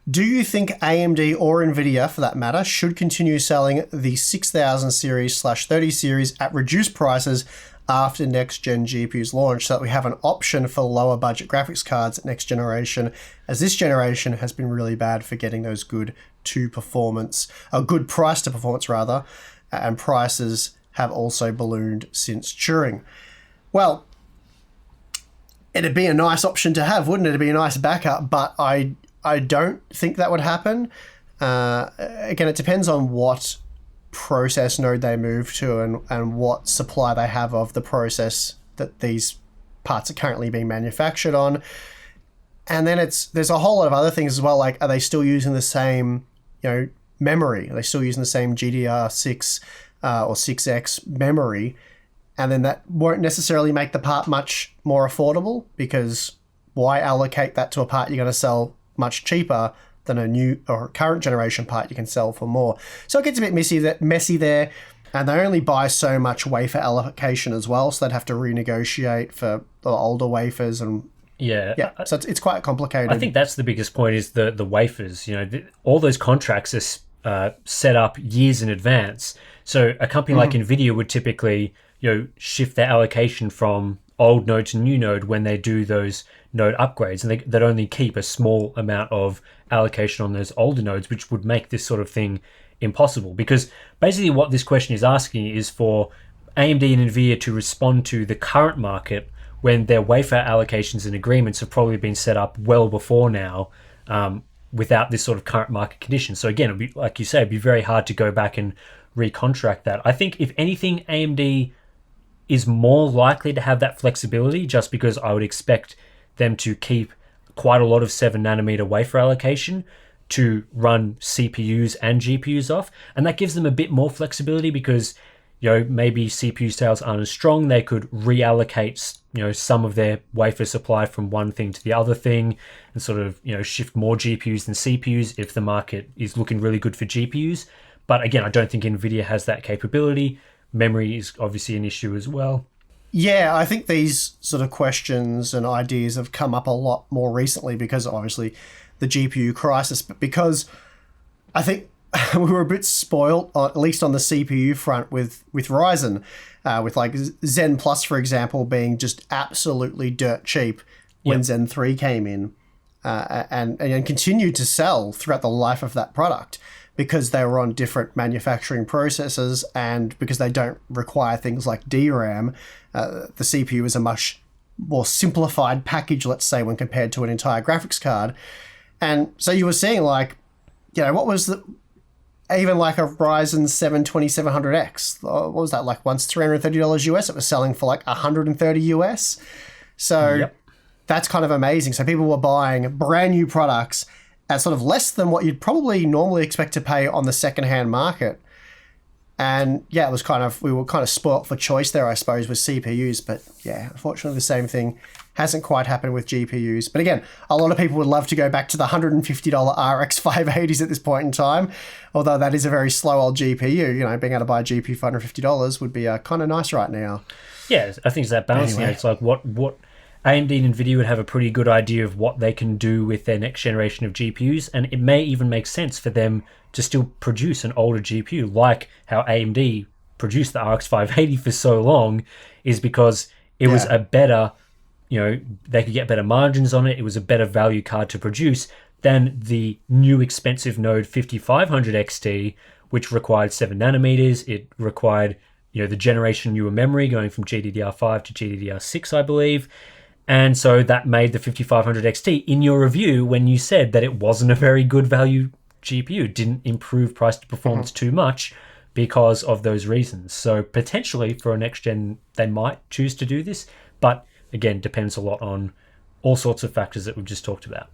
Do you think AMD or Nvidia, for that matter, should continue selling the 6000 series/30 series at reduced prices after next-gen GPUs launch so that we have an option for lower budget graphics cards at next generation, as this generation has been really bad for getting those good price to performance rather, and prices have also ballooned since Turing? Well, it'd be a nice option to have, wouldn't it? It'd be a nice backup, but I don't think that would happen. Again, it depends on what process node they move to and what supply they have of the process that these parts are currently being manufactured on. And then there's a whole lot of other things as well, like are they still using the same memory? Are they still using the same GDR6 or 6X memory? And then that won't necessarily make the part much more affordable, because why allocate that to a part you're going to sell much cheaper than a new or current generation part you can sell for more? So it gets a bit messy there, and they only buy so much wafer allocation as well, so they'd have to renegotiate for the older wafers and so it's quite complicated. I think that's the biggest point, is the wafers. All those contracts are set up years in advance. So a company like Nvidia would typically shift their allocation from old node to new node when they do those node upgrades, and they'd only keep a small amount of allocation on those older nodes, which would make this sort of thing impossible. Because basically what this question is asking is for AMD and Nvidia to respond to the current market when their wafer allocations and agreements have probably been set up well before now, without this sort of current market condition. So again, it'd be, like you say, it'd be very hard to go back and recontract that. I think if anything, AMD is more likely to have that flexibility, just because I would expect them to keep quite a lot of 7nm wafer allocation to run CPUs and GPUs off. And that gives them a bit more flexibility because, maybe CPU sales aren't as strong. They could reallocate, some of their wafer supply from one thing to the other thing and sort of, shift more GPUs than CPUs if the market is looking really good for GPUs. But again, I don't think Nvidia has that capability. Memory is obviously an issue as well. Yeah, I think these sort of questions and ideas have come up a lot more recently because obviously the GPU crisis, but because I think we were a bit spoiled, at least on the CPU front, with Ryzen, with like Zen Plus, for example, being just absolutely dirt cheap when Zen 3 came in, and continued to sell throughout the life of that product, because they were on different manufacturing processes and because they don't require things like DRAM. The CPU is a much more simplified package, let's say, when compared to an entire graphics card. And so you were seeing what was even like a Ryzen 7 2700X, what was that, like once $330 US, it was selling for like $130 US. So that's kind of amazing. So people were buying brand new products at sort of less than what you'd probably normally expect to pay on the secondhand market. And it was we were kind of spoilt for choice there, I suppose, with CPUs. But unfortunately the same thing hasn't quite happened with GPUs. But again, a lot of people would love to go back to the $150 RX 580s at this point in time, although that is a very slow old GPU. Being able to buy a GPU for $150 would be kind of nice right now. Yeah, I think it's that balancing. Anyway. It's like what AMD and Nvidia would have a pretty good idea of what they can do with their next generation of GPUs, and it may even make sense for them to still produce an older GPU, like how AMD produced the RX 580 for so long, is because it was a better, they could get better margins on it. It was a better value card to produce than the new expensive node 5500 XT, which required 7nm. It required, the generation newer memory going from GDDR5 to GDDR6, I believe. And so that made the 5500 XT, in your review, when you said that it wasn't a very good value GPU, didn't improve price to performance too much because of those reasons. So potentially for a next gen, they might choose to do this. But again, depends a lot on all sorts of factors that we've just talked about.